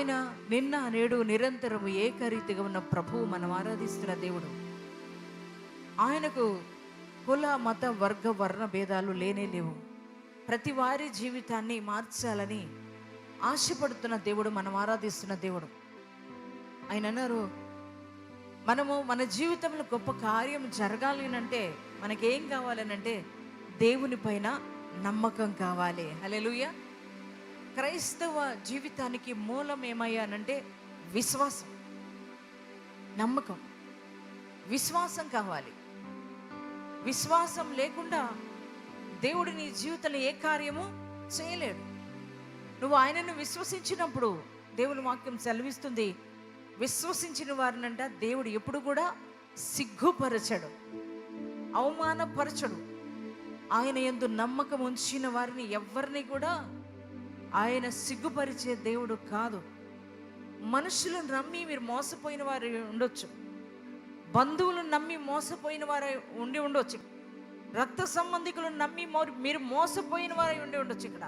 ఆయన నిన్న నేడు నిరంతరము ఏకరీతిగా ఉన్న ప్రభువు మనం ఆరాధిస్తున్న దేవుడు. ఆయనకు కుల మత వర్గ వర్ణ భేదాలు లేనే లేవు. ప్రతి వారి జీవితాన్ని మార్చాలని ఆశపడుతున్న దేవుడు, మనం ఆరాధిస్తున్న దేవుడు. ఆయన అన్నారు, మనము మన జీవితంలో గొప్ప కార్యం జరగాలి అంటే మనకేం కావాలనంటే దేవుని పైన నమ్మకం కావాలి. హల్లెలూయా. క్రైస్తవ జీవితానికి మూలం ఏమయ్యానంటే విశ్వాసం, నమ్మకం, విశ్వాసం కావాలి. విశ్వాసం లేకుండా దేవుడు నీ జీవితంలో ఏ కార్యము చేయలేడు. నువ్వు ఆయనను విశ్వసించినప్పుడు దేవుని వాక్యం సెలవిస్తుంది, విశ్వసించిన వారినంట దేవుడు ఎప్పుడు కూడా సిగ్గుపరచడు, అవమానపరచడు. ఆయన యందు నమ్మకం ఉంచిన వారిని ఎవరిని కూడా ఆయన సిగ్గుపరిచే దేవుడు కాదు. మనుషులను నమ్మి మీరు మోసపోయిన వారు ఉండొచ్చు, బంధువులను నమ్మి మోసపోయిన వారు ఉండి ఉండొచ్చు, రక్త సంబంధికులను నమ్మి మీరు మోసపోయిన వారు ఉండి ఉండొచ్చు ఇక్కడ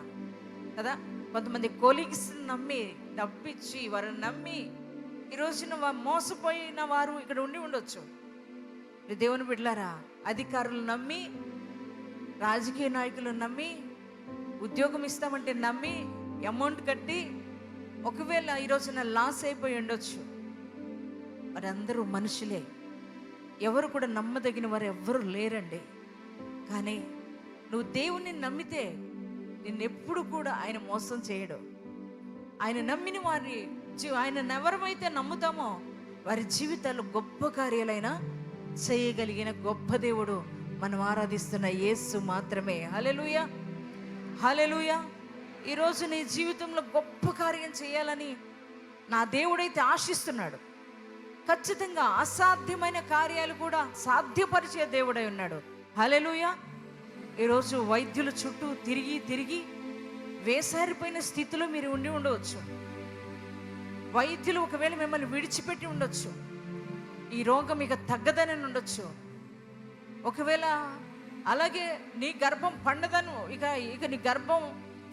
కదా. కొంతమంది కొలీగ్స్ నమ్మి డబ్బిచ్చి వారిని నమ్మి ఈ రోజున మోసపోయిన వారు ఇక్కడ ఉండి ఉండొచ్చు. దేవుని బిడ్డలారా, అధికారులు నమ్మి, రాజకీయ నాయకులను నమ్మి, ఉద్యోగం ఇస్తామంటే నమ్మి అమౌంట్ కట్టి ఒకవేళ ఈ రోజున లాస్ అయిపోయి ఉండొచ్చు. మరి అందరూ మనుషులే, ఎవరు కూడా నమ్మదగిన వారు ఎవ్వరూ లేరండి. కానీ నువ్వు దేవుణ్ణి నమ్మితే నిన్నెప్పుడు కూడా ఆయన మోసం చేయడు. ఆయన నమ్మిన వారి ఆయన ఎవరైతే నమ్ముతామో వారి జీవితాల్లో గొప్ప కార్యాలైనా చేయగలిగిన గొప్ప దేవుడు మనం ఆరాధిస్తున్న యేసు మాత్రమే. హల్లెలూయా, హల్లెలూయా. ఈరోజు నీ జీవితంలో గొప్ప కార్యం చేయాలని నా దేవుడైతే ఆశిస్తున్నాడు. ఖచ్చితంగా అసాధ్యమైన కార్యాలు కూడా సాధ్యపరిచే దేవుడై ఉన్నాడు. హల్లెలూయా. ఈరోజు వైద్యుల చుట్టూ తిరిగి తిరిగి వేసారిపోయిన స్థితిలో మీరు ఉండి ఉండవచ్చు. వైద్యులు ఒకవేళ మిమ్మల్ని విడిచిపెట్టి ఉండొచ్చు, ఈ రోగం ఇక తగ్గదని ఉండొచ్చు. ఒకవేళ అలాగే నీ గర్భం పండదను, ఇక నీ గర్భం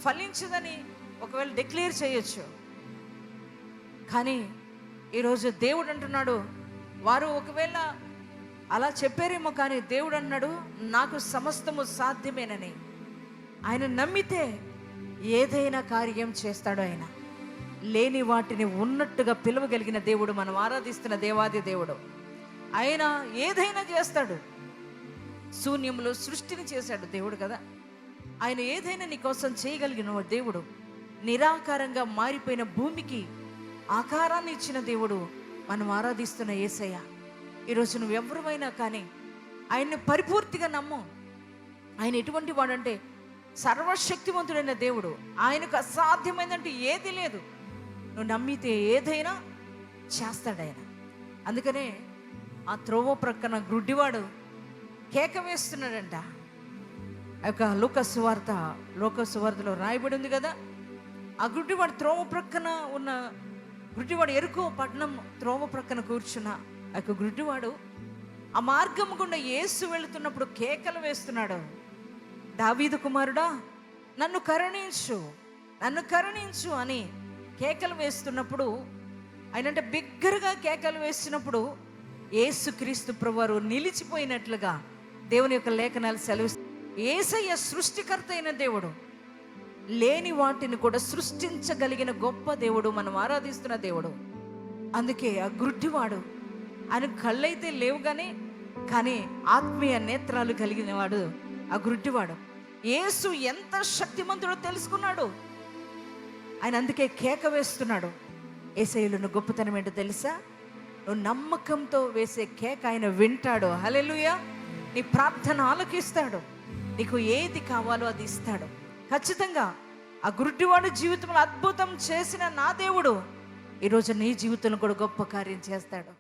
ఫలించదని ఒకవేళ డిక్లేర్ చేయొచ్చు. కానీ ఈరోజు దేవుడు అంటున్నాడు, వారు ఒకవేళ అలా చెప్పారేమో, కానీ దేవుడు అన్నాడు, నాకు సమస్తము సాధ్యమేనని. ఆయన నమ్మితే ఏదైనా కార్యం చేస్తాడు. ఆయన లేని వాటిని ఉన్నట్టుగా పిలవగలిగిన దేవుడు, మనం ఆరాధిస్తున్న దేవాది దేవుడు. ఆయన ఏదైనా చేస్తాడు. శూన్యంలో సృష్టిని చేశాడు దేవుడు కదా. ఆయన ఏదైనా నీ కోసం చేయగలిగిన దేవుడు. నిరాకారంగా మారిపోయిన భూమికి ఆకారాన్ని ఇచ్చిన దేవుడు మనం ఆరాధిస్తున్న యేసయ్య. ఈరోజు నువ్వు ఎవరివైనా కానీ ఆయన్ని పరిపూర్తిగా నమ్ము. ఆయన ఎటువంటి వాడంటే సర్వశక్తివంతుడైన దేవుడు. ఆయనకు అసాధ్యమైందంటే ఏది లేదు. నువ్వు నమ్మితే ఏదైనా చేస్తాడు ఆయన. అందుకనే ఆ త్రోవ ప్రక్కన గుడ్డివాడు కేక వేస్తున్నాడంట. ఆ యొక్క లోకసువార్తలో రాయబడి ఉంది కదా. ఆ గుడ్డివాడు త్రోవ ప్రక్కన ఉన్న గుడ్డివాడు, ఎరుకో పట్టణం త్రోవ ప్రక్కన కూర్చున్న ఆ యొక్క గుడ్డివాడు ఆ మార్గం గుండా యేసు వెళుతున్నప్పుడు కేకలు వేస్తున్నాడు, దావీదు కుమారుడా నన్ను కరుణించు, నన్ను కరుణించు అని కేకలు వేస్తున్నప్పుడు, ఆయనంటే బిగ్గరగా కేకలు వేస్తున్నప్పుడు యేసుక్రీస్తు ప్రభువారు నిలిచిపోయినట్లుగా దేవుని యొక్క లేఖనాలు సెలవిస్తారు. యేసయ్య సృష్టికర్త అయిన దేవుడు, లేని వాటిని కూడా సృష్టించగలిగిన గొప్ప దేవుడు, మనం ఆరాధిస్తున్న దేవుడు. అందుకే ఆ గుడ్డివాడు, ఆయన కళ్ళైతే లేవు కానీ ఆత్మీయ నేత్రాలు కలిగిన వాడు ఆ గుడ్డివాడు. యేసు ఎంత శక్తిమంతుడో తెలుసుకున్నాడు. ఆయన అందుకే కేక వేస్తున్నాడు. యేసయ్యలో గొప్పతనం ఏంటో తెలుసా? నువ్వు నమ్మకంతో వేసే కేక ఆయన వింటాడు. హల్లెలూయా. నీ ప్రార్థన ఆలకిస్తాడు. నీకు ఏది కావాలో అది ఇస్తాడు. ఖచ్చితంగా ఆ గుడ్డివాడు జీవితంలో అద్భుతం చేసిన నా దేవుడు ఈరోజు నీ జీవితంలో కూడా గొప్ప కార్యం చేస్తాడు.